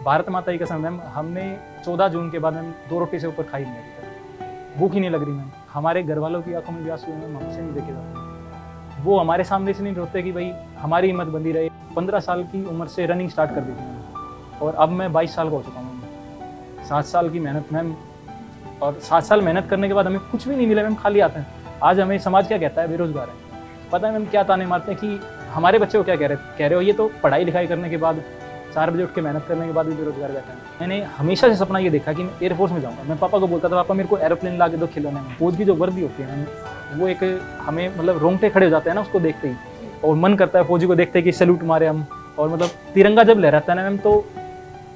भारत माता की कसम मैम, हमने 14 जून के बाद मैम 2 रोटी से ऊपर खाई नहीं अभी तक। भूख ही नहीं लग रही मैम। हमारे घर वालों की आंखों में भी आंसू मैम हमसे नहीं देखे जाते। वो हमारे सामने से नहीं रोते कि भाई हमारी हिम्मत बंधी रहे। 15 साल की उम्र से रनिंग स्टार्ट कर दी थी मैंने, और अब मैं 22 साल का हो चुका हूँ। 7 साल की मेहनत मैम, और 7 साल मेहनत करने के बाद हमें कुछ भी नहीं मिला मैम, खाली आते हैं। आज हमें समाज क्या कहता है, बेरोजगार है। पता है मैम क्या ताने मारते हैं कि हमारे बच्चे को क्या कह रहे हो, ये तो पढ़ाई लिखाई करने के बाद 4 बजे उठ के मेहनत करने के बाद भी बेरोजगार बैठा है। मैंने हमेशा से सपना ये देखा कि मैं एयरफोर्स में जाऊंगा। मैं पापा को बोलता था, पापा मेरे को एरोप्लेन ला के दो खिलौने में। फौज की जो वर्दी होती है मैम, वो एक हमें मतलब रोंगटे खड़े हो जाते हैं ना उसको देखते ही, और मन करता है फौजी को देखते ही कि सैल्यूट मारे हम। और मतलब तिरंगा जब लहराता है ना मैम, तो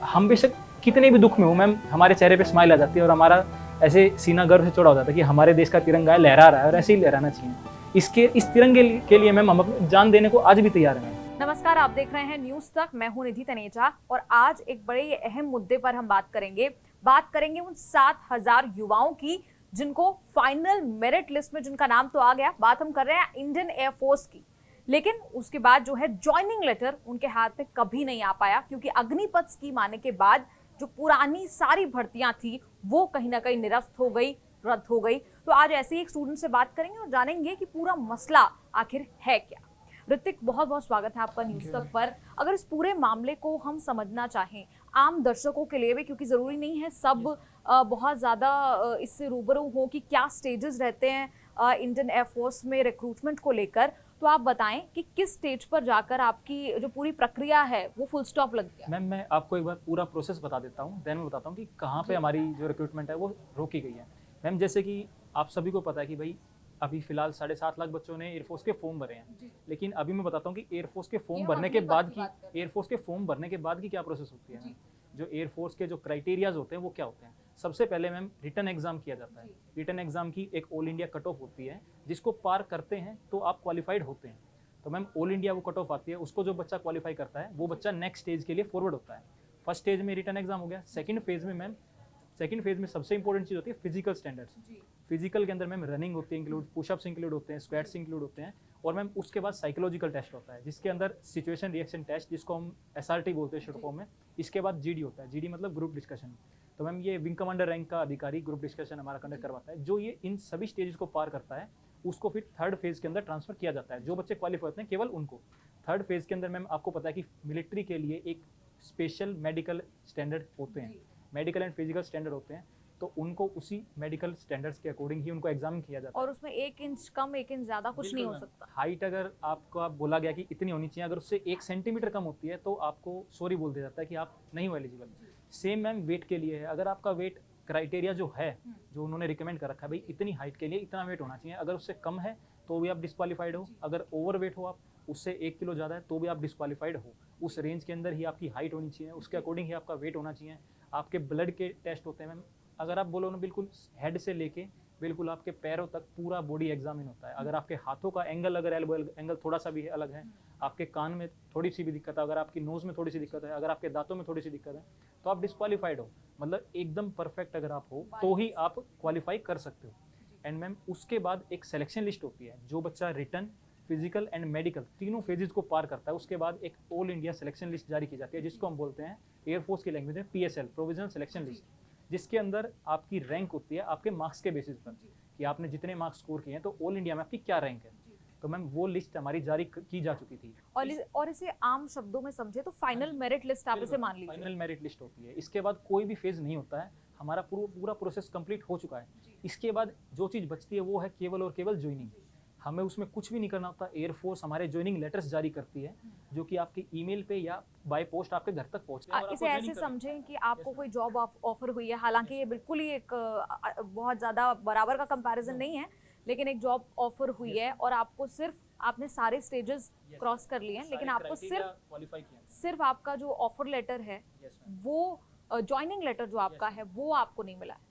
हम बेशक कितने भी दुख में हो मैम, हमारे चेहरे पे स्माइल आ जाती है और हमारा ऐसे सीना गर्व से चौड़ा हो जाता है कि हमारे देश का तिरंगा है, लहरा रहा है, और ऐसे ही लहराना चाहिए। इस तिरंगे के लिए मैम हम अपनी जान देने को आज भी तैयार हैं। नमस्कार, आप देख रहे हैं न्यूज तक। मैं हूं निधि तनेजा और आज एक बड़े अहम मुद्दे पर हम बात करेंगे उन 7,000 युवाओं की जिनको फाइनल मेरिट लिस्ट में जिनका नाम तो आ गया। बात हम कर रहे हैं इंडियन एयरफोर्स की, लेकिन उसके बाद जो है ज्वाइनिंग लेटर उनके हाथ में कभी नहीं आ पाया, क्योंकि अग्निपथ स्कीम आने के बाद जो पुरानी सारी भर्तियां थी वो कहीं ना कहीं निरस्त हो गई, रद्द हो गई। तो आज ऐसे ही एक स्टूडेंट से बात करेंगे और जानेंगे कि पूरा मसला आखिर है क्या। ऋतिक, बहुत बहुत स्वागत है आपका न्यूज तक पर। अगर इस पूरे मामले को हम समझना चाहें आम दर्शकों के लिए भी, क्योंकि जरूरी नहीं है सब बहुत ज्यादा इससे रूबरू हो कि क्या स्टेजेस रहते हैं इंडियन एयरफोर्स में रिक्रूटमेंट को लेकर, तो आप बताएं कि किस स्टेज पर जाकर आपकी जो पूरी प्रक्रिया है वो फुल स्टॉप लग गया। मैम मैं आपको एक बार पूरा प्रोसेस बता देता हूँ, देन मैं बताता हूँ कि कहाँ पे हमारी जो रिक्रूटमेंट है वो रोकी गई है। मैम जैसे कि आप सभी को पता है कि भाई अभी फिलहाल 7.5 लाख बच्चों ने एयरफोर्स के फॉर्म भरे हैं, लेकिन अभी मैं बताता हूँ कि एयरफोर्स के फॉर्म भरने के बाद की क्या प्रोसेस होती है। जो एयरफोर्स के जो क्राइटेरियाज होते हैं वो क्या होते हैं। सबसे पहले मैम रिटन एग्जाम किया जाता है। रिटन एग्जाम की एक ऑल इंडिया कट ऑफ होती है, जिसको पार करते हैं तो आप क्वालिफाइड होते हैं। तो मैम ऑल इंडिया वो कट ऑफ आती है, उसको जो बच्चा क्वालिफाई करता है वो बच्चा नेक्स्ट स्टेज के लिए फॉरवर्ड होता है। फर्स्ट स्टेज में रिटन एग्जाम हो गया। सेकंड फेज में सबसे इंपॉर्टेंट चीज होती है फिजिकल स्टैंडर्ड्स। फिजिकल के अंदर मैम रनिंग होती है इंक्लूड, पुशअप्स इंक्लूड होते हैं, स्क्वाट्स इंक्लूड होते हैं, और मैम उसके बाद साइकोलॉजिकल टेस्ट होता है, जिसके अंदर सिचुएशन रिएक्शन टेस्ट, जिसको हम SRT बोलते हैं शॉर्ट फॉर्म में। इसके बाद GD होता है, GD मतलब ग्रुप डिस्कशन। तो मैम ये विंग कमांडर रैंक का अधिकारी ग्रुप डिस्कशन हमारा कंडक्ट करवाता है। जो ये इन सभी स्टेजेस को पार करता है उसको फिर थर्ड फेज के अंदर ट्रांसफर किया जाता है। जो बच्चे क्वालिफाई होते हैं केवल उनको। थर्ड फेज के अंदर मैम आपको पता है कि मिलिट्री के लिए एक स्पेशल मेडिकल स्टैंडर्ड होते हैं, मेडिकल एंड फिजिकल स्टैंडर्ड होते हैं, तो उनको उसी मेडिकल स्टैंडर्ड्स के अकॉर्डिंग ही उनको एग्जाम किया जाता है। और उसमें 1 इंच कम 1 इंच ज्यादा कुछ नहीं हो सकता। हाइट अगर आपको बोला गया कि इतनी होनी चाहिए, अगर उससे 1 सेंटीमीटर कम होती है तो आपको सॉरी बोल दिया जाता है कि आप नहीं हो एलिजिबल। सेम मैम वेट के लिए है। अगर आपका वेट क्राइटेरिया जो है, जो उन्होंने रिकमेंड कर रखा है, भाई इतनी हाइट के लिए इतना वेट होना चाहिए, अगर उससे कम है तो भी आप डिस्क्वालीफाइड हो। अगर ओवर वेट हो आप, उससे 1 किलो ज़्यादा है तो भी आप डिस्क्वालीफाइड हो। उस रेंज के अंदर ही आपकी हाइट होनी चाहिए, उसके अकॉर्डिंग ही आपका वेट होना चाहिए। आपके ब्लड के टेस्ट होते हैं मैम। अगर आप बोलो ना, बिल्कुल हेड से लेके बिल्कुल आपके पैरों तक पूरा बॉडी एग्जामिन होता है। अगर आपके हाथों का एंगल, अगर एल्बो एंगल थोड़ा सा भी अलग है, आपके कान में थोड़ी सी भी दिक्कत है, अगर आपकी नोज़ में थोड़ी सी दिक्कत है, अगर आपके दांतों में थोड़ी सी दिक्कत है, तो आप डिस्क्वालीफाइड हो। मतलब एकदम परफेक्ट अगर आप हो तो ही आप क्वालिफाई कर सकते हो। एंड मैम उसके बाद एक सिलेक्शन लिस्ट होती है। जो बच्चा रिटन, फिजिकल एंड मेडिकल तीनों फेजेस को पार करता है, उसके बाद एक ऑल इंडिया सिलेक्शन लिस्ट जारी की जाती है, जिसको हम बोलते हैं एयरफोर्स की लैंग्वेज में PSL, प्रोविजनल सिलेक्शन लिस्ट, जिसके अंदर आपकी रैंक होती है आपके मार्क्स के बेसिस पर कि आपने जितने मार्क्स स्कोर किए हैं, तो ऑल इंडिया में आपकी क्या रैंक है। तो मैम वो लिस्ट हमारी जारी की जा चुकी थी। और इसे आम शब्दों में समझे तो फाइनल मेरिट लिस्ट आप इसे मान लीजिए। फाइनल मेरिट लिस्ट होती है। इसके बाद कोई भी फेज नहीं होता है, हमारा पूरा प्रोसेस कंप्लीट हो चुका है। इसके बाद जो चीज़ बचती है वो है केवल और केवल ज्वाइनिंग। हमें उसमें कुछ भी नहीं करना होता। एयरफोर्स हमारे ज्वाइनिंग लेटर्स जारी करती है, जो कि आपके ईमेल पे या बाय पोस्ट आपके घर तक पहुंचते हैं। इसे ऐसे समझें कि आपको कोई जॉब ऑफर हुई है, हालांकि ये बिल्कुल ही एक बहुत ज्यादा बराबर का कंपैरिजन नहीं है, लेकिन एक जॉब ऑफर हुई है और आपको सिर्फ, आपने सारे स्टेजेस क्रॉस कर लिए हैं, लेकिन आपको सिर्फ आपका जो ऑफर लेटर है वो ज्वाइनिंग लेटर जो आपका है वो आपको नहीं मिला है।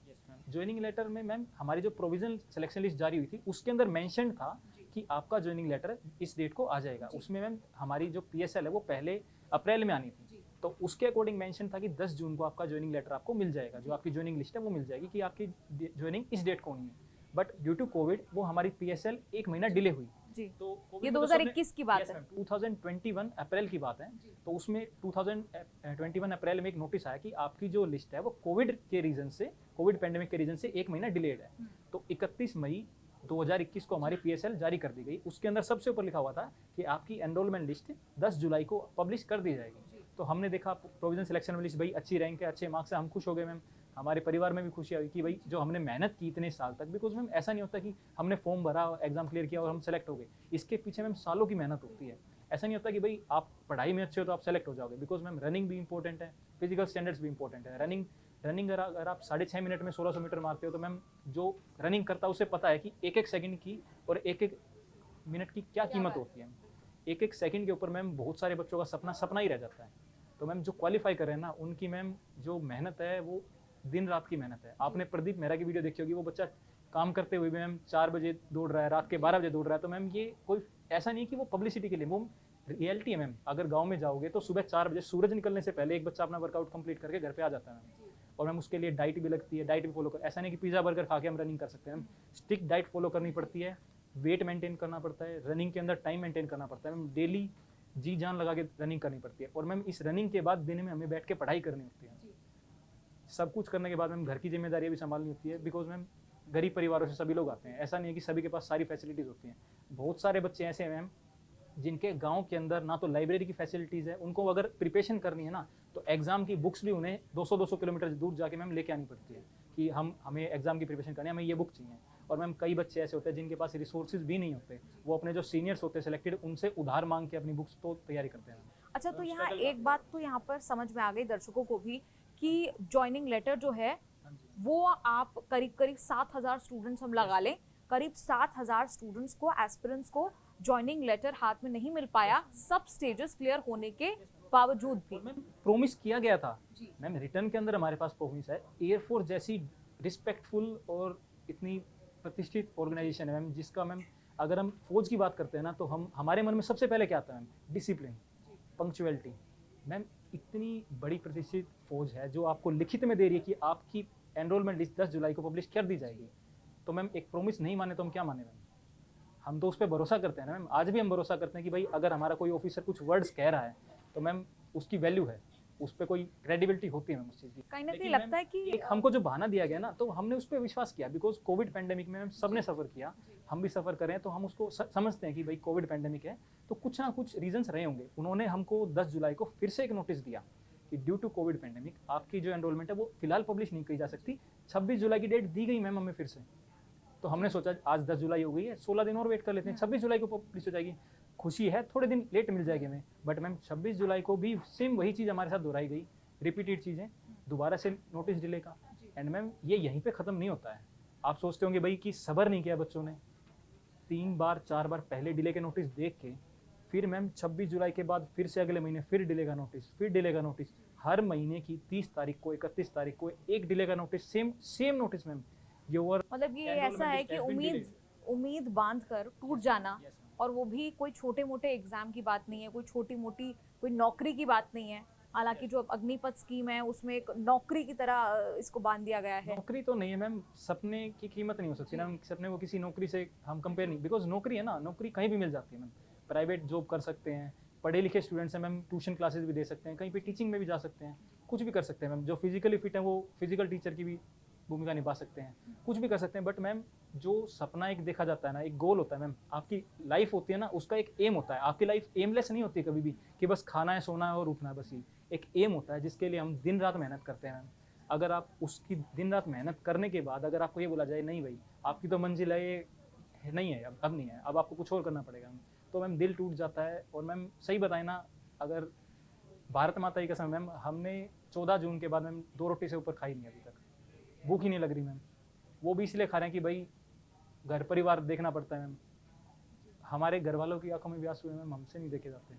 ज्वाइनिंग लेटर में मैम हमारी जो प्रोविजनल सिलेक्शन लिस्ट जारी हुई थी उसके अंदर मेंशन था कि आपका ज्वाइनिंग लेटर इस डेट को आ जाएगा। उसमें मैम हमारी जो PSL है वो पहले अप्रैल में आनी थी, तो उसके अकॉर्डिंग मेंशन था कि 10 जून को आपका ज्वाइनिंग लेटर आपको मिल जाएगा। जो आपकी ज्वाइनिंग लिस्ट है वो मिल जाएगी कि आपकी ज्वाइनिंग इस डेट को होनी है। बट ड्यू टू कोविड वो हमारी PSL 1 महीना डिले हुई। जी। तो ये COVID में तो 2021 की बात yes, है। ma'am, 2021 अप्रैल की बात है। तो उसमें 2021 अप्रैल में एक नोटिस आया कि आपकी जो लिस्ट है वो कोविड के रीजन से, कोविड पेंडेमिक के रीजन से 1 महीना डिलेड है। तो 31 मई 2021 को हमारी PSL जारी कर दी गई। उसके अंदर सबसे ऊपर लिखा हुआ था कि आपकी एनरोलमेंट लिस्ट 10 जुलाई को पब्लिश कर दी जाएगी। तो हमने देखा प्रोविजन सिलेक्शन लिस्ट, भाई अच्छी रैंक है, अच्छे मार्क्स है, हम खुश हो गए मैम। हमारे परिवार में भी खुशी आई कि भाई जो हमने मेहनत की इतने साल तक, बिकॉज मैम ऐसा नहीं होता कि हमने फॉर्म भरा, एग्जाम क्लियर किया और हम सेलेक्ट हो गए। इसके पीछे मैम सालों की मेहनत होती है। ऐसा नहीं होता कि भाई आप पढ़ाई में अच्छे हो तो आप सेलेक्ट हो जाओगे, बिकॉज मैम रनिंग भी इंपॉर्टेंट है, फिजिकल स्टैंडर्ड्स भी इंपॉर्टेंट है। रनिंग अगर आप 6.5 मिनट में 1600 मीटर मारते हो तो मैम जो रनिंग करता है उसे पता है कि एक एक सेकंड की और एक एक मिनट की क्या कीमत होती है। एक एक सेकंड के ऊपर मैम बहुत सारे बच्चों का सपना सपना ही रह जाता है। तो मैम जो क्वालिफाई कर रहे हैं ना, उनकी मैम जो मेहनत है वो दिन रात की मेहनत है। आपने प्रदीप मेहरा की वीडियो देखी होगी, वो बच्चा काम करते हुए भी मैम 4 बजे दौड़ रहा है, रात के 12 बजे दौड़ रहा है। तो मैम ये कोई ऐसा नहीं कि वो पब्लिसिटी के लिए, वो रियलिटी है मैम। अगर गांव में जाओगे तो सुबह 4 बजे सूरज निकलने से पहले एक बच्चा अपना वर्कआउट कंप्लीट करके घर पे आ जाता है मैम। और मैम उसके लिए डाइट भी लगती है, डाइट भी फॉलो कर, ऐसा नहीं कि पिज़्ज़ा बर्गर खा के हम रनिंग कर सकते हैं। स्ट्रिक्ट डाइट फॉलो करनी पड़ती है, वेट मेंटेन करना पड़ता है, रनिंग के अंदर टाइम मेंटेन करना पड़ता है मैम, डेली जी जान लगा के रनिंग करनी पड़ती है। और मैम इस रनिंग के बाद दिन में हमें बैठ के पढ़ाई करनी होती है। सब कुछ करने के बाद मैम घर की जिम्मेदारियां भी संभालनी होती है, बिकॉज मैम गरीब परिवारों से सभी लोग आते हैं। ऐसा नहीं है कि सभी के पास सारी फैसिलिटीज़ होती हैं। बहुत सारे बच्चे ऐसे हैं मैम जिनके गांव के अंदर ना तो लाइब्रेरी की फैसिलिटीज़ है, उनको अगर प्रिपरेशन करनी है ना तो एग्जाम की बुक्स भी उन्हें 200-200 किलोमीटर दूर जाके मैम लेके आनी पड़ती है कि हमें एग्जाम की प्रिपरेशन करनी है, हमें ये बुक चाहिए। और मैम कई बच्चे ऐसे होते हैं जिनके पास रिसोर्सेज भी नहीं होते, वो अपने जो सीनियर्स होते हैं सिलेक्टेड, उनसे उधार मांग के अपनी बुक्स तो तैयारी करते हैं। अच्छा, तो यहाँ एक बात तो यहाँ पर समझ में आ गई दर्शकों को भी कि ज्वाइनिंग लेटर जो है वो आप करीब 7,000 स्टूडेंट्स हम लगा लें, करीब 7,000 स्टूडेंट्स को, एस्पिरेंट्स को ज्वाइनिंग लेटर हाथ में नहीं मिल पाया, सब स्टेजेस क्लियर होने के बावजूद भी। मैम प्रोमिस किया गया था मैम, रिटर्न के अंदर हमारे पास प्रोमिस है। एयरफोर्स जैसी रिस्पेक्टफुल और इतनी प्रतिष्ठित ऑर्गेनाइजेशन है मैम, जिसका मैम अगर हम फौज की बात करते हैं ना तो हमारे मन में सबसे पहले क्या आता है मैम? Discipline, punctuality. मैम इतनी बड़ी प्रतिष्ठित फौज है जो आपको लिखित में दे रही है कि आपकी एनरोलमेंट लिस्ट 10 जुलाई को पब्लिश कर दी जाएगी। तो मैम एक प्रोमिस नहीं माने तो हम क्या माने मैम? हम तो उस पर भरोसा करते हैं ना मैम। आज भी हम भरोसा करते हैं कि भाई अगर हमारा कोई ऑफिसर कुछ वर्ड्स कह रहा है तो मैम उसकी वैल्यू है, उस पर कोई क्रेडिबिलिटी होती है मैम उस चीज़ की। कहीं ना कहीं लेकिन लगता मैम है कि एक हमको जो बहाना दिया गया ना तो हमने उस पर विश्वास किया, बिकॉज कोविड पेंडेमिक में मैम सबने सफ़र किया, हम भी सफ़र करें तो हम उसको समझते हैं कि भाई कोविड पेंडेमिक है तो कुछ ना कुछ रीजंस रहे होंगे। उन्होंने हमको 10 जुलाई को फिर से एक नोटिस दिया कि ड्यू टू कोविड पेंडेमिक आपकी जो एनरोलमेंट है वो फिलहाल पब्लिश नहीं की जा सकती। 26 जुलाई की डेट दी गई मैम हमें फिर से। तो हमने सोचा आज 10 जुलाई हो गई है, 16 दिन और वेट कर लेते हैं, 26 जुलाई को पब्लिश हो जाएगी। खुशी है, थोड़े दिन लेट मिल जाएगी हमें, बट मैम 26 जुलाई को भी सेम वही चीज़ हमारे साथ दोहराई गई, रिपीटेड चीज़ें, दोबारा से नोटिस डिले का। एंड मैम ये यहीं पे ख़त्म नहीं होता है। आप सोचते होंगे भाई कि सब्र नहीं किया बच्चों ने, 3 बार 4 बार पहले डिले के नोटिस देख के फिर मैम 26 जुलाई के बाद फिर से अगले महीने फिर डिले का नोटिस, फिर डिले का नोटिस, हर महीने की 30 तारीख को 31 तारीख को एक डिले का नोटिस, सेम नोटिस मैम। मतलब ये ऐसा है कि उम्मीद बांध कर टूट जाना, और वो भी कोई छोटे मोटे एग्जाम की बात नहीं है, कोई छोटी मोटी कोई नौकरी की बात नहीं है। हालांकि जो अग्निपथ स्कीम है उसमें एक नौकरी की तरह इसको बांध दिया गया है। नौकरी तो नहीं है मैम, सपने की कीमत नहीं हो सकती ना, सपने को किसी नौकरी से हम कंपेयर नहीं, बिकॉज नौकरी है ना, नौकरी कहीं भी मिल जाती है मैम। प्राइवेट जॉब कर सकते हैं, पढ़े लिखे स्टूडेंट्स हैं मैम, ट्यूशन क्लासेस भी दे सकते हैं, कहीं पे टीचिंग में भी जा सकते हैं, कुछ भी कर सकते हैं मैम। जो फिजिकली फिट है वो फिजिकल टीचर की भी भूमिका निभा सकते हैं, कुछ भी कर सकते हैं। बट मैम जो सपना एक देखा जाता है ना, एक गोल होता है मैम, आपकी लाइफ होती है ना, उसका एक एम होता है। आपकी लाइफ एमलेस नहीं होती कभी भी कि बस खाना है, सोना है और उठना है, बस ये एक एम होता है जिसके लिए हम दिन रात मेहनत करते हैं मैम। अगर आप उसकी दिन रात मेहनत करने के बाद अगर आपको ये बोला जाए नहीं भाई आपकी तो मंजिल है ये नहीं है, अब नहीं है, अब आपको कुछ और करना पड़ेगा, तो मैम दिल टूट जाता है। और मैम सही बताए ना, अगर भारत माता की कसम मैम, हमने 14 जून के बाद मैम 2 रोटी से ऊपर खाई नहीं अभी तक, भूख ही नहीं लग रही मैम। वो भी इसलिए खा रहे हैं कि भाई घर परिवार देखना पड़ता है मैम, हमारे घर वालों की आंखों में भी आंसू है मैम, हमसे नहीं देखे जाते।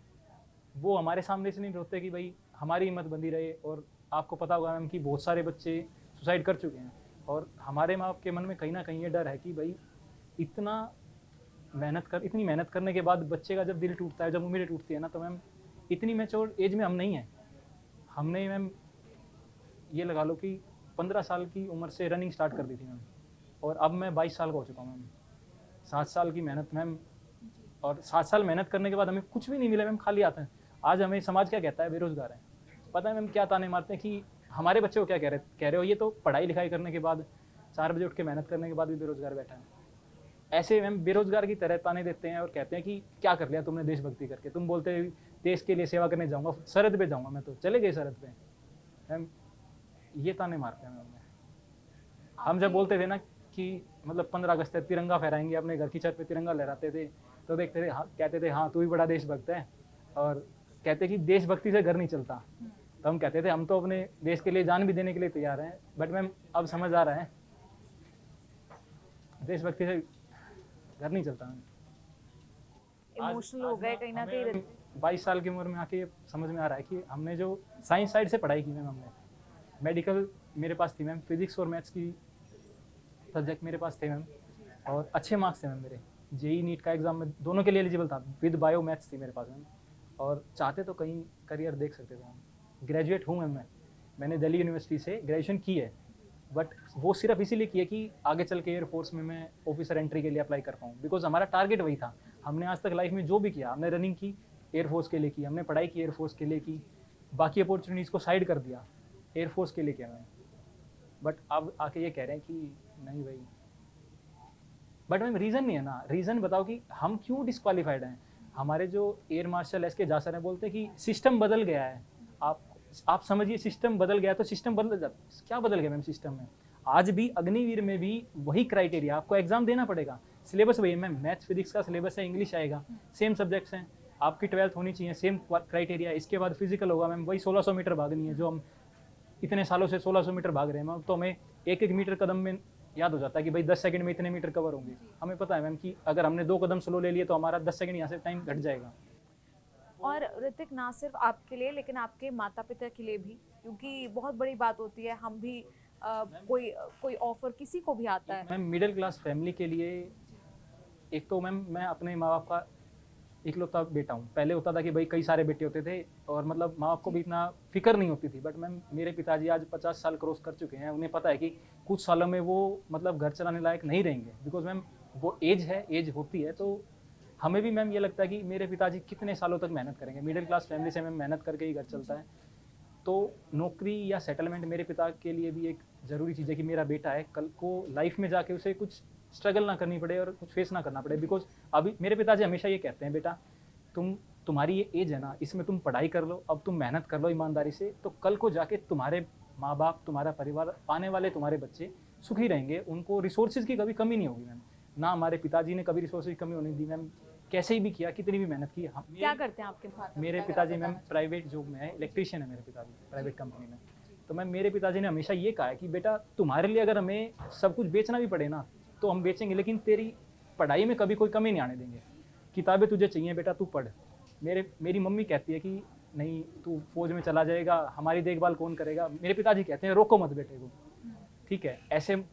वो हमारे सामने से नहीं रोते कि भाई हमारी हिम्मत बंधी रहे। और आपको पता होगा मैम कि बहुत सारे बच्चे सुसाइड कर चुके हैं, और हमारे माँ बाप के मन में कहीं ना कहीं ये डर है कि भाई इतनी मेहनत करने के बाद बच्चे का जब दिल टूटता है, जब उम्मीदें टूटती है ना, तो मैम इतनी मैच्योर एज में हम नहीं हैं। हमने मैम ये लगा लो कि 15 साल की उम्र से रनिंग स्टार्ट कर दी थी मैम, और अब मैं 22 साल का हो चुका हूँ मैम। 7 साल की मेहनत मैम और 7 साल मेहनत करने के बाद हमें कुछ भी नहीं मिला मैम, खाली आते हैं। आज हमें समाज क्या कहता है, बेरोजगार है। पता है मैम क्या ताने मारते हैं कि हमारे बच्चे को क्या कह रहे हो, ये तो पढ़ाई लिखाई करने के बाद 4 बजे उठ के मेहनत करने के बाद भी बेरोजगार बैठा है। ऐसे मैम बेरोजगार की तरह ताने देते हैं और कहते हैं कि क्या कर लिया तुमने देशभक्ति करके, तुम बोलते देश के लिए सेवा करने जाऊंगा, सरहद पे जाऊंगा, मैं तो चले गए सरहद पे। मैम ये ताने मारते हैं मैम। हम जब बोलते थे ना कि मतलब 15 अगस्त है, तिरंगा फहराएंगे, अपने घर की छत पे तिरंगा लहराते थे, तो देखते थे, हाँ कहते थे हाँ तू भी बड़ा देशभक्त है, और कहते कि देशभक्ति से घर नहीं चलता। तो हम कहते थे हम तो अपने देश के लिए जान भी देने के लिए तैयार हैं। बट मैम अब समझ आ रहा है देशभक्ति से घर नहीं चलता। इमोशनल हो गए कहीं ना कहीं। 22 साल की उम्र में आके ये समझ में आ रहा है कि हमने जो साइंस साइड से पढ़ाई की मैम, हमने मेडिकल मेरे पास थी मैम, फिजिक्स और मैथ्स की सब्जेक्ट मेरे पास थे मैम, और अच्छे मार्क्स थे मैम मेरे। जेई नीट का एग्जाम में दोनों के लिए एलिजिबल था, विद बायो मैथ्स थी मेरे पास मैम, और चाहते तो कहीं करियर देख सकते थे मैम। ग्रेजुएट हूँ मैम, मैंने दिल्ली यूनिवर्सिटी से ग्रेजुएशन की है, बट वो सिर्फ इसीलिए किया कि आगे चल के एयरफोर्स में मैं ऑफिसर एंट्री के लिए अप्लाई कर पाऊँ, बिकॉज हमारा टारगेट वही था। हमने आज तक लाइफ में जो भी किया, हमने रनिंग की एयरफोर्स के लिए की, हमने पढ़ाई की एयरफोर्स के लिए की, बाकी अपॉर्चुनिटीज़ को साइड कर दिया, एयरफोर्स के लिए किया मैंने। बट अब आके ये कह रहे हैं कि नहीं भाई, बट मैम रीज़न नहीं है ना, रीज़न बताओ कि हम क्यों डिस्क्वालीफाइड हैं। हमारे जो एयर मार्शल SK जासर हैं बोलते हैं कि सिस्टम बदल गया है। आप समझिए सिस्टम बदल गया तो सिस्टम बदल जाता, क्या बदल गया मैम सिस्टम में। आज भी अग्निवीर में भी वही क्राइटेरिया, आपको एग्जाम देना पड़ेगा, सिलेबस वही है मैम, मैथ्स फिजिक्स का सिलेबस है, इंग्लिश आएगा, सेम सब्जेक्ट्स हैं, आपकी 12th होनी चाहिए, सेम क्राइटेरिया। इसके बाद फिजिकल होगा मैम, वही 1600 मीटर भागनी है जो हम इतने सालों से 1600 मीटर भाग रहे हैं मैम। तो हमें एक एक मीटर कदम में याद हो जाता है कि भाई 10 सेकंड में इतने मीटर कवर होंगे। हमें पता है मैम कि अगर हमने 2 कदम स्लो ले लिए तो हमारा 10 सेकंड यहाँ से टाइम घट जाएगा। और ऋतिक, ना सिर्फ आपके लिए लेकिन आपके माता पिता के लिए भी, क्योंकि बहुत बड़ी बात होती है, हम भी कोई ऑफर किसी को भी आता है। मैम मिडिल क्लास फैमिली के लिए एक तो मैम मैं अपने माँ बाप का इकलौता बेटा हूँ। पहले होता था कि भाई कई सारे बेटे होते थे और मतलब माँ बाप को भी इतना फिक्र नहीं होती थी, बट मैम मेरे पिताजी आज 50 साल क्रॉस कर चुके हैं। उन्हें पता है कि कुछ सालों में वो मतलब घर चलाने लायक नहीं रहेंगे, बिकॉज मैम वो एज है, एज होती है। तो हमें भी मैम ये लगता है कि मेरे पिताजी कितने सालों तक मेहनत करेंगे। मिडिल क्लास फैमिली से मैम मेहनत करके ही घर चलता है, तो नौकरी या सेटलमेंट मेरे पिता के लिए भी एक ज़रूरी चीज़ है कि मेरा बेटा है, कल को लाइफ में जाके उसे कुछ स्ट्रगल ना करनी पड़े और कुछ फेस ना करना पड़े। बिकॉज अभी मेरे पिताजी हमेशा ये कहते हैं, बेटा तुम्हारी ये एज है ना, इसमें तुम पढ़ाई कर लो, अब तुम मेहनत कर लो ईमानदारी से, तो कल को जाके तुम्हारे माँ बाप, तुम्हारा परिवार, आने वाले तुम्हारे बच्चे सुखी रहेंगे, उनको रिसोर्सेज की कभी कमी नहीं होगी मैम। ना हमारे पिताजी ने कभी रिसोर्सेज की कमी होने दी मैम, कैसे ही भी किया, कितनी भी मेहनत की। क्या करते हैं आपके फादर? मेरे पिताजी मैम प्राइवेट जॉब में है, इलेक्ट्रीशियन है मेरे पिताजी, प्राइवेट कंपनी में। तो मैम मेरे पिताजी ने हमेशा ये कहा है कि बेटा तुम्हारे लिए अगर हमें सब कुछ बेचना भी पड़े ना तो हम बेचेंगे, लेकिन तेरी पढ़ाई में कभी कोई कमी नहीं आने देंगे। किताबें तुझे चाहिए बेटा, तू पढ़। मेरी मम्मी कहती है कि नहीं तू फौज में चला जाएगा, हमारी देखभाल कौन करेगा। मेरे पिताजी कहते हैं रोको मत बेटे को, ठीक है, ऐसे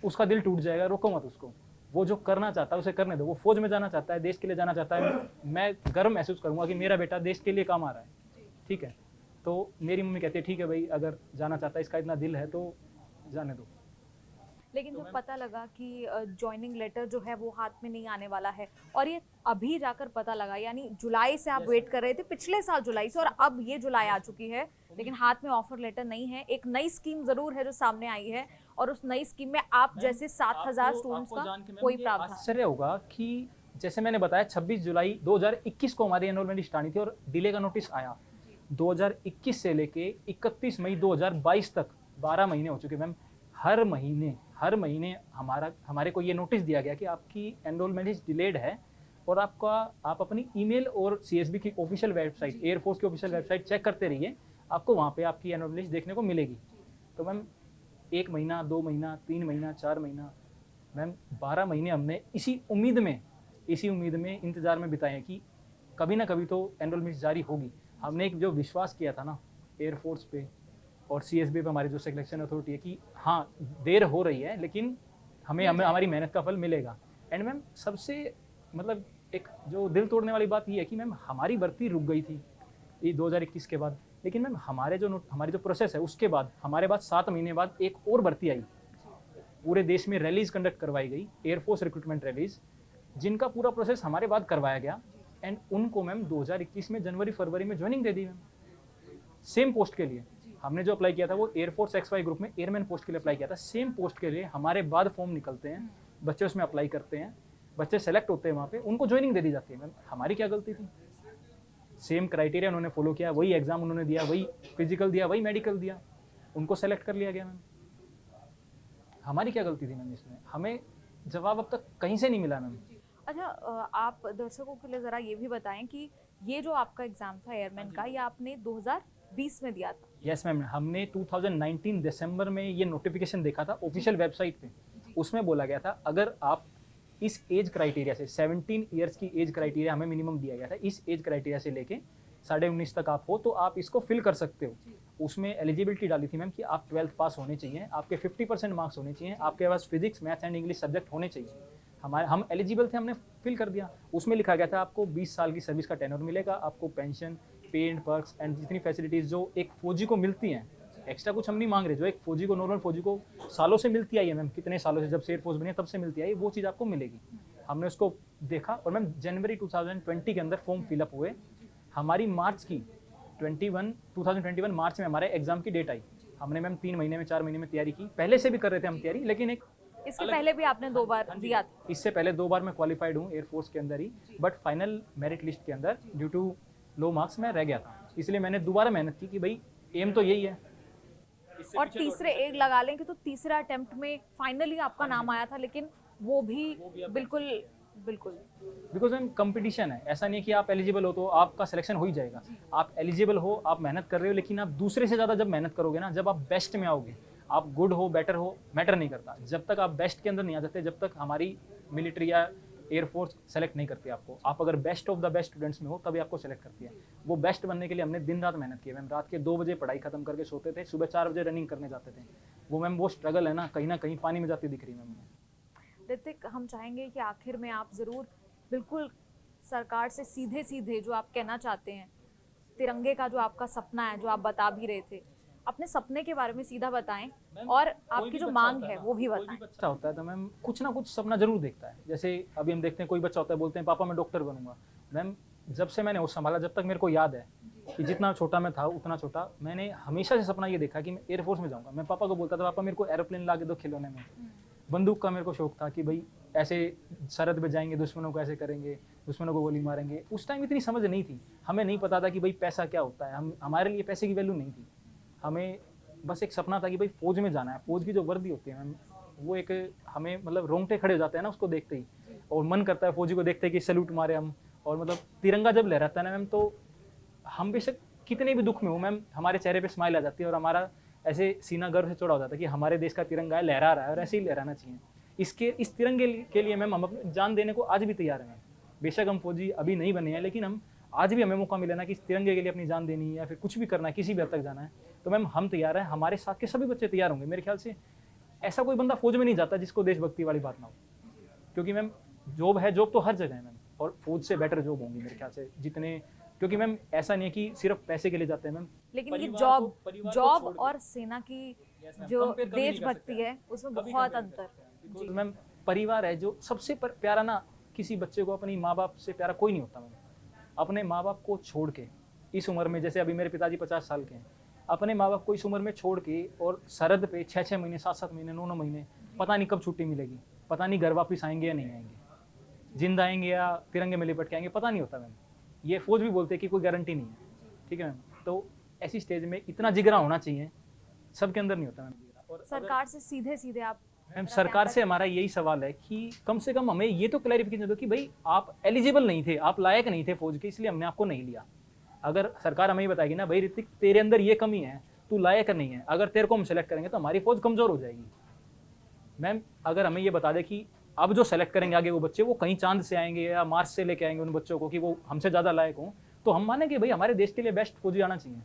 उसका दिल टूट जाएगा, रोको मत उसको, वो जो करना चाहता है उसे करने दो। वो फौज में जाना चाहता है, देश के लिए जाना चाहता है, मैं गर्व महसूस करूंगा कि मेरा बेटा देश के लिए काम आ रहा है, ठीक है। तो मेरी मम्मी कहती है ठीक है भाई, अगर जाना चाहता है, इसका इतना दिल है तो जाने दो। लेकिन जब पता लगा कि ज्वाइनिंग लेटर जो है वो हाथ में नहीं आने वाला है, और ये अभी जाकर पता लगा, यानी जुलाई से आप वेट कर रहे थे, पिछले साल जुलाई से, और अब ये जुलाई आ चुकी है, लेकिन हाथ में ऑफर लेटर नहीं है। एक नई स्कीम जरूर है जो सामने आई है, और उस नई स्कीम में आप जैसे 7000 स्टूडेंट्स का कोई प्रावधान। आश्चर्य होगा कि जैसे मैंने बताया 26 जुलाई 2021 को हमारी एनरोलमेंट स्टार्ट हुई थी और डिले का नोटिस आया 2021 से लेके 31 मई 2022 तक 12 महीने हो चुके मैम। हर महीने हमारे को ये नोटिस दिया गया कि आपकी एनरोलमेंट इज डिलेड है, और आप अपनी ईमेल और CSB की ऑफिशियल वेबसाइट, एयरफोर्स की ऑफिशियल वेबसाइट चेक करते रहिए, आपको वहाँ पे आपकी एनरोलमेंट देखने को मिलेगी। तो मैम 1 महीना, 2 महीना, 3 महीना, 4 महीना, मैम 12 महीने हमने इसी उम्मीद में इंतज़ार में बिताए हैं कि कभी ना कभी तो एनरोलमेंट जारी होगी। हमने एक जो विश्वास किया था ना एयरफोर्स पे और CSB पे, हमारी जो सिलेक्शन अथॉरिटी है, कि हाँ देर हो रही है लेकिन हमें हमारी मेहनत का फल मिलेगा। एंड मैम सबसे मतलब एक जो दिल तोड़ने वाली बात ये है कि मैम हमारी भर्ती रुक गई थी ये 2021 के बाद, लेकिन मैम हमारी जो प्रोसेस है उसके बाद हमारे बाद 7 महीने बाद एक और भर्ती आई। पूरे देश में रैलीज कंडक्ट करवाई गई, एयरफोर्स रिक्रूटमेंट रैलीज, जिनका पूरा प्रोसेस हमारे बाद करवाया गया एंड उनको मैम 2021 में जनवरी फरवरी में ज्वाइनिंग दे दी मैम, सेम पोस्ट के लिए। हमने जो अप्लाई किया था वो एयरफोर्स XY ग्रुप में एयरमैन पोस्ट के लिए अप्लाई किया था, सेम पोस्ट के लिए हमारे बाद फॉर्म निकलते हैं, बच्चे उसमें अप्लाई करते हैं, बच्चे सेलेक्ट होते हैं, वहाँ पे उनको ज्वाइनिंग दे दी जाती है मैम। हमारी क्या गलती थी? सेम क्राइटेरिया उन्होंने फॉलो किया, वही एग्जाम उन्होंने दिया, वही फिजिकल दिया, वही मेडिकल दिया, उनको सेलेक्ट कर लिया गया मैम। हमारी क्या गलती थी मैम इसमें? हमें जवाब अब तक कहीं से नहीं मिला मैम। अच्छा, आप दर्शकों के लिए ज़रा ये भी बताएं कि ये जो आपका एग्ज़ाम था एयरमैन का, ये आपने 2020 में दिया था? यस मैम, हमने 2019 दिसंबर में ये नोटिफिकेशन देखा था ऑफिशियल वेबसाइट पे। उसमें बोला गया था अगर आप इस एज क्राइटेरिया से 17 ईयर्स की एज क्राइटेरिया हमें मिनिमम दिया गया था, इस एज क्राइटेरिया से लेके 19.5 तक आप हो तो आप इसको फिल कर सकते हो। उसमें एलिजिबिलिटी डाली थी मैम कि आप 12th पास होने चाहिए, आपके 50% मार्क्स होने चाहिए, आपके पास physics maths and English subject होने चाहिए। हम एलिजिबल थे, हमने फिल कर दिया। उसमें लिखा गया था आपको 20 साल की सर्विस का टेन्योर मिलेगा, आपको पेंशन, पे एंड पर्क्स एंड जितनी फैसिलिटीज़ जो एक फौजी को मिलती हैं, एक्स्ट्रा कुछ हम नहीं मांग रहे, जो एक फौजी को, नॉर्मल फौजी को सालों से मिलती आई है मैम, कितने सालों से, जब से एयरफोर्स बनी है तब से मिलती आई है, वो चीज़ आपको मिलेगी। हमने उसको देखा और मैम जनवरी 2020 के अंदर फॉर्म फिलअप हुए। हमारी मार्च की 2021 मार्च में हमारे एग्जाम की डेट आई। हमने मैम 3 महीने में 4 महीने में तैयारी की, पहले से भी कर रहे थे हम तैयारी, लेकिन एक इसके पहले भी आपने 2 बार दिया था? इससे पहले 2 बार मैं क्वालिफाइड हूँ एयरफोर्स के अंदर ही, बट फाइनल मेरिट लिस्ट के अंदर ड्यू टू लो मार्क्स में रह गया था। इसलिए मैंने दोबारा मेहनत की कि भाई एम तो यही है। और तीसरे एक लगा लें कि तो तीसरा अटेम्प्ट में फाइनली आपका नाम आया था, लेकिन वो भी बिल्कुल बिकॉज मैम कंपटीशन है, ऐसा नहीं है कि आप एलिजिबल हो तो आपका सिलेक्शन हो ही जाएगा। आप एलिजिबल हो, आप मेहनत कर रहे हो, लेकिन आप दूसरे से ज़्यादा जब मेहनत करोगे ना, जब आप बेस्ट में आओगे, आप गुड हो बेटर हो मैटर नहीं करता, जब तक आप बेस्ट के अंदर नहीं आ जाते, जब तक हमारी मिलिट्री या एयरफोर्स सेलेक्ट नहीं करती आपको। आप अगर best of the best students में हो तभी आपको सेलेक्ट करती है। वो बेस्ट बनने के लिए हमने दिन रात मेहनत की है मैम, रात के 2 बजे पढ़ाई खत्म करके सोते थे, सुबह 4 बजे रनिंग करने जाते थे। वो मैम वो स्ट्रगल है ना, कहीं पानी में जाती दिख रही मैम। ऋतिक, हम चाहेंगे कि आखिर में आप ज़रूर बिल्कुल सरकार से सीधे सीधे जो आप कहना चाहते हैं, तिरंगे का जो आपका सपना है, जो आप बता भी रहे थे, अपने सपने के बारे में सीधा बताएं और आपकी जो मांग है वो भी बताएं। कोई भी बच्चा होता है तो मैम कुछ ना कुछ सपना जरूर देखता है। जैसे अभी हम देखते हैं कोई बच्चा होता है, बोलते हैं पापा मैं डॉक्टर बनूंगा। मैम जब से मैंने होश संभाला, जब तक मेरे को याद है कि जितना छोटा मैं था उतना छोटा, मैंने हमेशा से सपना ये देखा कि मैं एयरफोर्स में जाऊँगा। मैं पापा को बोलता था पापा मेरे को एरोप्लेन ला के दो खिलौने में। बंदूक का मेरे को शौक था कि भाई ऐसे सरहद पे जाएंगे, दुश्मनों को ऐसे करेंगे, दुश्मनों को गोली मारेंगे। उस टाइम इतनी समझ नहीं थी, हमें नहीं पता था कि भाई पैसा क्या होता है। हमारे लिए पैसे की वैल्यू नहीं थी, हमें बस एक सपना था कि भाई फौज में जाना है। फौज की जो वर्दी होती है मैम, वो एक हमें मतलब रोंगटे खड़े हो जाते हैं ना उसको देखते ही, और मन करता है फौजी को देखते ही कि सैल्यूट मारे हम। और मतलब तिरंगा जब लहराता है ना मैम, तो हम बेशक कितने भी दुख में हो मैम, हमारे चेहरे पे स्माइल आ जाती है और हमारा ऐसे सीना गर्व से चौड़ा हो जाता है कि हमारे देश का तिरंगा है, लहरा रहा है और ऐसे ही लहराना चाहिए। इस तिरंगे के लिए मैम हम अपनी जान देने को आज भी तैयार हैं। बेशक हम फौजी अभी नहीं बने हैं, लेकिन हम आज भी हमें मौका मिले ना कि इस तिरंगे के लिए अपनी जान देनी है या फिर कुछ भी करना है, किसी भी हद तक जाना है, तो मैम हम तैयार हैं। हमारे साथ के सभी बच्चे तैयार होंगे। मेरे ख्याल से ऐसा कोई बंदा फौज में नहीं जाता जिसको देशभक्ति वाली बात ना हो, क्योंकि मैम जॉब है, जॉब तो हर जगह है मैम, और फौज से बेटर जॉब होंगी मेरे ख्याल से जितने, क्योंकि मैम ऐसा नहीं है कि सिर्फ पैसे के लिए जाते हैं मैम, लेकिन ये जॉब और सेना की जो देशभक्ति है उसमें बहुत अंतर है। मैम परिवार है जो सबसे प्यारा ना, किसी बच्चे को अपनी माँ बाप से प्यारा कोई नहीं होता मैम। अपने माँ बाप को छोड़ के इस उम्र में, जैसे अभी मेरे पिताजी 50 साल के हैं, अपने माँ बाप को इस उम्र में छोड़ के और सरहद पे 6-6 महीने 7-7 महीने 9-9 महीने, पता नहीं कब छुट्टी मिलेगी, पता नहीं घर वापस आएंगे या नहीं आएंगे, जिंदा आएंगे या तिरंगे में लिपट के आएंगे, पता नहीं होता मैम। ये फौज भी बोलते हैं कि कोई गारंटी नहीं है, ठीक है मैम। तो ऐसी स्टेज में इतना जिगरा होना चाहिए, सबके अंदर नहीं होता मैम। और सरकार से सीधे सीधे आप मैम, सरकार से हमारा यही सवाल है कि कम से कम हमें ये तो क्लैरिफिकेशन दो कि भाई आप एलिजिबल नहीं थे, आप लायक नहीं थे फौज के, इसलिए हमने आपको नहीं लिया। अगर सरकार हमें ये बताएगी ना भाई ऋतिक तेरे अंदर ये कमी है, तू लायक नहीं है, अगर तेरे को हम सेलेक्ट करेंगे तो हमारी फौज कमजोर हो जाएगी। मैम अगर हमें ये बता दे कि अब जो सेलेक्ट करेंगे आगे वो बच्चे, वो कहीं चांद से आएंगे या मार्स से लेके आएंगे उन बच्चों को कि वो हमसे ज़्यादा लायक हों, तो हम मानेंगे भाई हमारे देश के लिए बेस्ट फौजी आना चाहिए।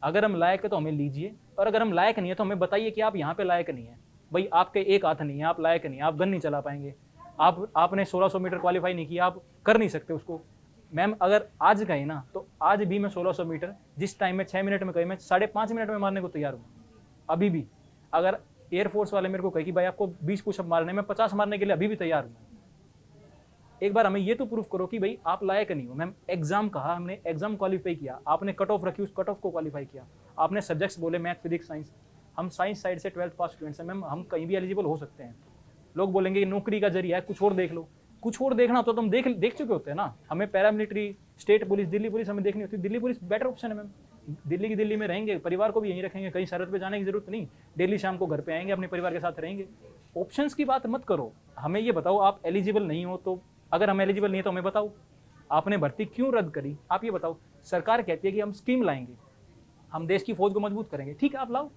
अगर हम लायक है तो हमें लीजिए, और अगर हम लायक नहीं है तो हमें बताइए कि आप यहाँ पे लायक नहीं है। भाई आपके एक हाथ नहीं है, आप लायक नहीं है, आप गन नहीं चला पाएंगे, आपने 1600 मीटर क्वालिफाई नहीं किया, आप कर नहीं सकते उसको। मैम अगर आज कहें ना तो आज भी मैं 1600 मीटर जिस टाइम में 6 मिनट में कहीं मैं 5.5 मिनट में मारने को तैयार हूँ अभी भी। अगर एयरफोर्स वाले मेरे को कहे कि भाई आपको 20 पुशअप मारने में 50 मारने के लिए अभी भी तैयार हूँ। एक बार हमें ये तो प्रूफ करो कि भाई आप लायक नहीं हो। मैम एग्जाम कहा, हमने एग्जाम क्वालिफाई किया, आपने कट ऑफ रखी, उस कट ऑफ को क्वालिफाई किया, आपने सब्जेक्ट्स बोले मैथ फिजिक्स साइंस, हम साइंस साइड से 12th पास स्टूडेंट्स हैं मैम, हम कहीं भी एलिजिबल हो सकते हैं। लोग बोलेंगे नौकरी का जरिया है, कुछ और देख लो, कुछ और देखना होता तो हम देख चुके होते हैं ना। हमें paramilitary, state police, Delhi police हमें देखनी होती है, दिल्ली पुलिस बेटर ऑप्शन है मैम। दिल्ली की दिल्ली में रहेंगे, परिवार को भी यहीं रखेंगे, कहीं शरत पे जाने की जरूरत नहीं, डेली शाम को घर पे आएंगे, अपने परिवार के साथ रहेंगे। ऑप्शंस की बात मत करो, हमें ये बताओ आप एलिजिबल नहीं हो, तो अगर हम एलिजिबल नहीं है तो हमें बताओ आपने भर्ती क्यों रद्द करी, आप ये बताओ। सरकार कहती है कि हम स्कीम लाएंगे, हम देश की फौज को मजबूत करेंगे, ठीक है आप लाओ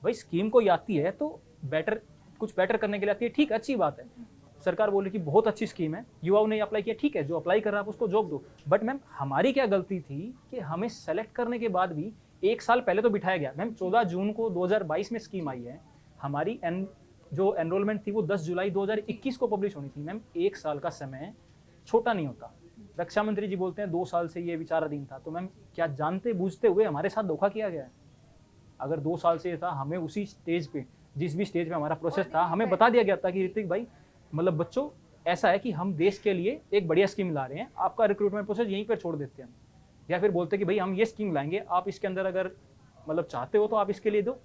भाई, स्कीम कोई आती है तो बेटर, कुछ बेटर करने के लिए आती है, ठीक अच्छी बात है। सरकार बोले कि बहुत अच्छी स्कीम है, युवाओं ने अप्लाई किया, ठीक है, जो अप्लाई कर रहा है आप उसको जॉब दो। बट मैम हमारी क्या गलती थी कि हमें सेलेक्ट करने के बाद भी 1 साल पहले तो बिठाया गया। मैम 14 जून को 2022 में स्कीम आई है, हमारी जो एनरोलमेंट थी वो 10 जुलाई 2021 को पब्लिश होनी थी। मैम 1 साल का समय छोटा नहीं होता। रक्षा मंत्री जी बोलते हैं 2 साल से ये विचाराधीन था, तो मैम क्या जानते बूझते हुए हमारे साथ धोखा किया गया है? अगर 2 साल से था, हमें उसी स्टेज पे, जिस भी स्टेज पे हमारा प्रोसेस था, हमें बता दिया गया था कि ऋतिक भाई मतलब बच्चों ऐसा है कि हम देश के लिए एक बढ़िया स्कीम ला रहे हैं, आपका रिक्रूटमेंट प्रोसेस यहीं पर छोड़ देते हैं। या फिर बोलते कि भाई हम ये स्कीम लाएंगे, आप इसके अंदर अगर मतलब चाहते हो तो आप इसके लिए दो,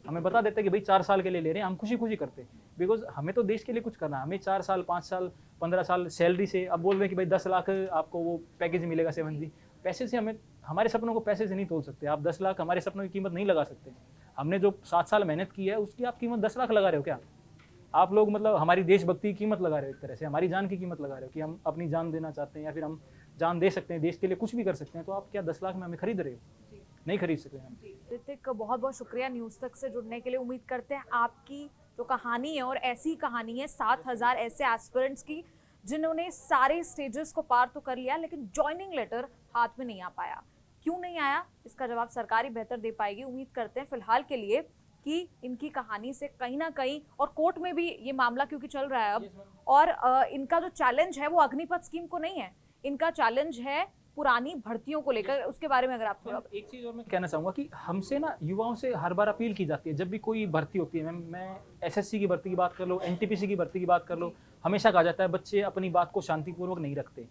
हमें बता देते कि भाई 4 साल के लिए ले रहे हैं, हम खुशी खुशी करते, बिकॉज हमें तो देश के लिए कुछ करना है। हमें 4 साल 5 साल 15 साल सैलरी से, अब बोल रहे हैं कि भाई 10 लाख आपको वो पैकेज मिलेगा 7G, पैसे से हमें, हमारे सपनों को पैसे से नहीं तोल सकते आप। 10 लाख हमारे सपनों की कीमत नहीं लगा सकते। हमने जो 7 साल मेहनत की है उसकी आप कीमत 10 लाख लगा रहे हो क्या? आप लोग मतलब हमारी देशभक्ति की कीमत लगा रहे हो, एक तरह से हमारी जान की कीमत लगा रहे हो कि हम अपनी जान देना चाहते हैं या फिर हम जान दे सकते हैं, देश के लिए कुछ भी कर सकते हैं, तो आप क्या 10 लाख में हमें खरीद रहे हो? नहीं खरीद सकते हम। ऋतिक बहुत बहुत शुक्रिया न्यूज़ तक से जुड़ने के लिए। उम्मीद करते हैं आपकी जो कहानी है, और ऐसी कहानी है 7000 ऐसे एस्पिरेंट्स की जिन्होंने सारे स्टेजेस को पार तो कर लिया, लेकिन ज्वाइनिंग लेटर हाथ में नहीं आ पाया। क्यों नहीं आया, इसका जवाब सरकार ही बेहतर दे पाएगी। उम्मीद करते हैं फिलहाल के लिए कि इनकी कहानी से कहीं ना कहीं, और कोर्ट में भी ये मामला क्योंकि चल रहा है अब, और इनका जो चैलेंज है वो अग्निपथ स्कीम को नहीं है, इनका चैलेंज है पुरानी भर्तियों को लेकर। उसके बारे में अगर आप थोड़ा एक चीज और मैं कहना चाहूंगा कि हमसे ना युवाओं से हर बार अपील की जाती है जब भी कोई भर्ती होती है। मैं एसएससी की भर्ती की बात कर लो, एनटीपीसी की भर्ती की बात कर लो, हमेशा कहा जाता है बच्चे अपनी बात को शांतिपूर्वक नहीं रखते,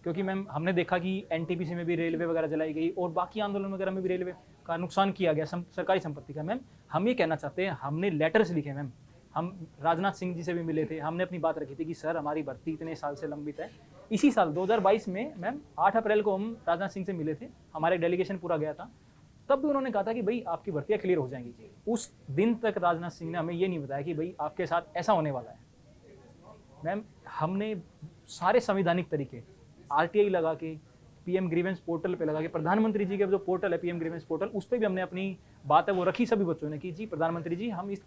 क्योंकि मैम हमने देखा कि एनटीपीसी में भी रेलवे वगैरह जलाई गई और बाकी आंदोलन वगैरह में भी रेलवे का नुकसान किया गया, सरकारी संपत्ति का। मैम हम ये कहना चाहते हैं, हमने लेटर्स लिखे मैम, हम राजनाथ सिंह जी से भी मिले थे, हमने अपनी बात रखी थी कि सर हमारी भर्ती इतने साल से लंबित है। इसी साल 2022 में मैम 8 अप्रैल को हम राजनाथ सिंह से मिले थे, हमारा एक डेलीगेशन पूरा गया था, तब भी उन्होंने कहा था कि भाई आपकी भर्तियाँ क्लियर हो जाएंगी। उस दिन तक राजनाथ सिंह ने हमें ये नहीं बताया कि भाई आपके साथ ऐसा होने वाला है। मैम हमने सारे संवैधानिक तरीके आरटीआई लगा के, पीएम ग्रीवेंस पोर्टल पे लगा के, प्रधानमंत्री जी का जो पोर्टल है पीएम ग्रीवेंस पोर्टल, उस पर भी हमने अपनी बात है वो रखी सभी बच्चों ने कि जी प्रधानमंत्री जी हम इस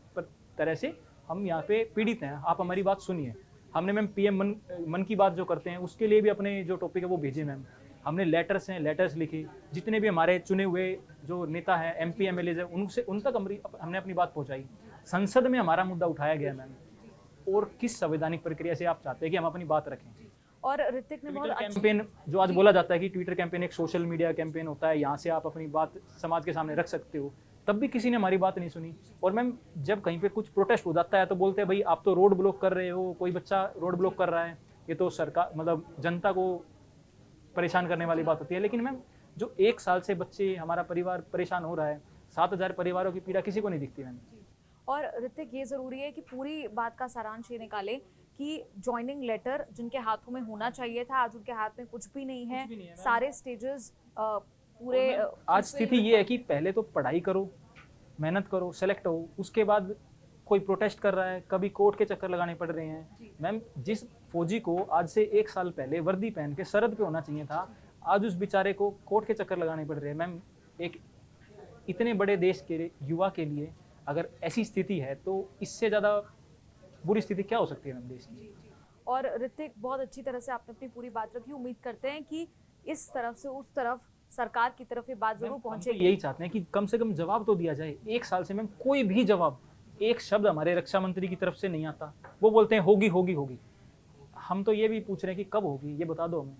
तरह से हम यहाँ पे पीड़ित हैं, आप हमारी बात सुनिए। हमने मैम पीएम मन की बात जो करते हैं उसके लिए भी अपने जो टॉपिक है वो भेजे मैम। हमने लेटर्स लिखे, जितने भी हमारे चुने हुए जो नेता हैं, एमपी एमएलए है, उनसे उन तक हमने अपनी बात पहुँचाई। संसद में हमारा मुद्दा उठाया गया मैम। और किस संवैधानिक प्रक्रिया से आप चाहते हैं कि हम अपनी बात रखें? और ऋतिक ने बहुत कैंपेन जो आज बोला जाता है कि ट्विटर कैंपेन एक सोशल मीडिया कैंपेन होता है, यहाँ से आप अपनी बात समाज के सामने रख सकते हो, तब भी किसी ने हमारी बात नहीं सुनी। और मैम जब कहीं पे कुछ प्रोटेस्ट हो जाता है तो बोलते हैं भाई आप तो रोड ब्लॉक कर रहे हो, कोई बच्चा रोड ब्लॉक कर रहा है, ये तो सरकार मतलब जनता को परेशान करने वाली बात होती है। लेकिन मैम जो 1 साल से बच्चे, हमारा परिवार परेशान हो रहा है, 7000 परिवारों की पीड़ा किसी को नहीं दिखती मैम। और ऋतिक ये ज़रूरी है कि पूरी बात का सारांश ये निकालें कि ज्वाइनिंग लेटर जिनके हाथों में होना चाहिए था, आज उनके हाथ में कुछ भी नहीं है। सारे स्टेजेस पूरे आज स्थिति ये है कि पहले तो पढ़ाई करो, मेहनत करो, सेलेक्ट हो, उसके बाद कोई प्रोटेस्ट कर रहा है, कभी कोर्ट के चक्कर लगाने पड़ रहे हैं। मैम जिस फौजी को आज से 1 साल पहले वर्दी पहन के सरहद पे होना चाहिए था, आज उस बेचारे को कोर्ट के चक्कर लगाने पड़ रहे हैं। मैम एक इतने बड़े देश के युवा के लिए अगर ऐसी स्थिति है तो इससे ज़्यादा बुरी स्थिति क्या हो सकती है मैम देश की? और ऋतिक बहुत अच्छी तरह से आपने अपनी पूरी बात रखी। उम्मीद करते हैं कि इस तरफ से उस तरफ सरकार की तरफ ये बात जरूर पहुंचेगी। तो यही चाहते हैं कि कम से कम जवाब तो दिया जाए। 1 साल से मैम कोई भी जवाब, एक शब्द हमारे रक्षा मंत्री की तरफ से नहीं आता। वो बोलते हैं होगी होगी होगी, हम तो ये भी पूछ रहे हैं कि कब होगी, ये बता दो हमें।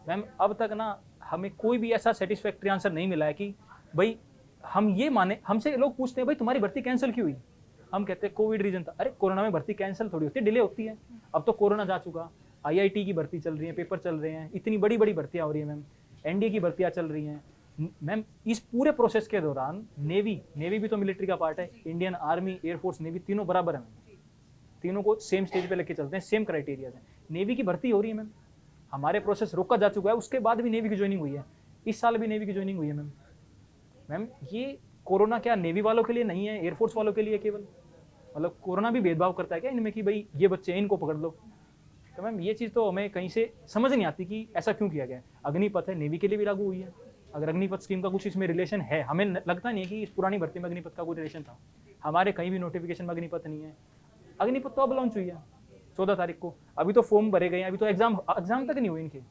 मैम अब तक ना हमें कोई भी ऐसा सेटिस्फैक्ट्री आंसर नहीं मिला है कि भाई हम ये माने। हमसे लोग पूछते हैं भाई तुम्हारी भर्ती कैंसिल क्यों हुई, हम कहते हैं कोविड रीजन था। अरे कोरोना में भर्ती कैंसिल थोड़ी होती है, डिले होती है। अब तो कोरोना जा चुका, आईआईटी की भर्ती चल रही है, पेपर चल रहे हैं, इतनी बड़ी बड़ी भर्तियाँ हो रही हैं मैम, एनडीए की भर्तियाँ चल रही हैं मैम। इस पूरे प्रोसेस के दौरान नेवी भी तो मिलिट्री का पार्ट है, इंडियन आर्मी, एयरफोर्स, नेवी तीनों बराबर है मैम, तीनों को सेम स्टेज पे लेके चलते हैं, सेम क्राइटेरिया है। नेवी की भर्ती हो रही है मैम, हमारे प्रोसेस रोका जा चुका है, उसके बाद भी नेवी की ज्वाइनिंग हुई है, इस साल भी नेवी की ज्वाइनिंग हुई है मैम। मैम ये कोरोना क्या नेवी वालों के लिए नहीं है, एयरफोर्स वालों के लिए केवल? मतलब कोरोना भी भेदभाव करता है क्या इनमें कि भाई ये बच्चे हैं इनको पकड़ लो? तो मैम ये चीज़ तो हमें कहीं से समझ नहीं आती कि ऐसा क्यों किया गया है। अग्निपथ है, नेवी के लिए भी लागू हुई है, अगर अग्निपथ स्कीम का कुछ इसमें रिलेशन है, हमें लगता नहीं है कि इस पुरानी भर्ती में अग्निपथ का कोई रिलेशन था। हमारे कहीं भी नोटिफिकेशन में अग्निपथ नहीं है। अग्निपथ तो अब लॉन्च हुई है 14 तारीख को, अभी तो फॉर्म भरे गए हैं, अभी तो एग्जाम तक नहीं हुई इनके,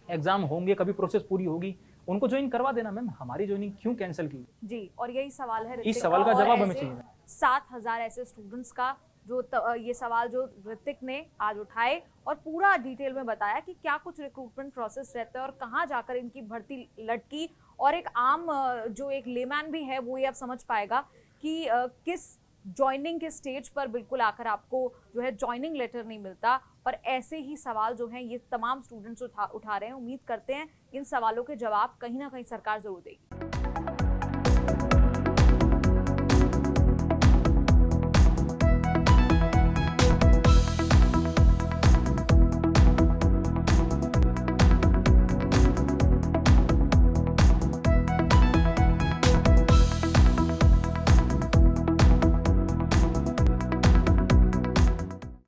एग्जाम होंगे, कभी प्रोसेस पूरी होगी, उनको ज्वाइन करवा देना मैम, हमारी ज्वाइनिंग क्यों कैंसिल की? जी, और यही सवाल है इस सवाल का जवाब हमें चाहिए। 7,000 ऐसे स्टूडेंट्स का ये सवाल जो ऋतिक ने आज उठाए और पूरा डिटेल में बताया कि क्या कुछ रिक्रूटमेंट प्रोसेस रहता है और कहाँ जाकर इनकी भर्ती लटकी, और एक आम जो एक लेमैन भी है वो ये अब समझ पाएगा कि किस ज्वाइनिंग के स्टेज पर बिल्कुल आकर आपको जो है ज्वाइनिंग लेटर नहीं मिलता। पर ऐसे ही सवाल जो हैं ये तमाम स्टूडेंट्स उठा रहे हैं। उम्मीद करते हैं इन सवालों के जवाब कहीं ना कहीं सरकार जरूर देगी।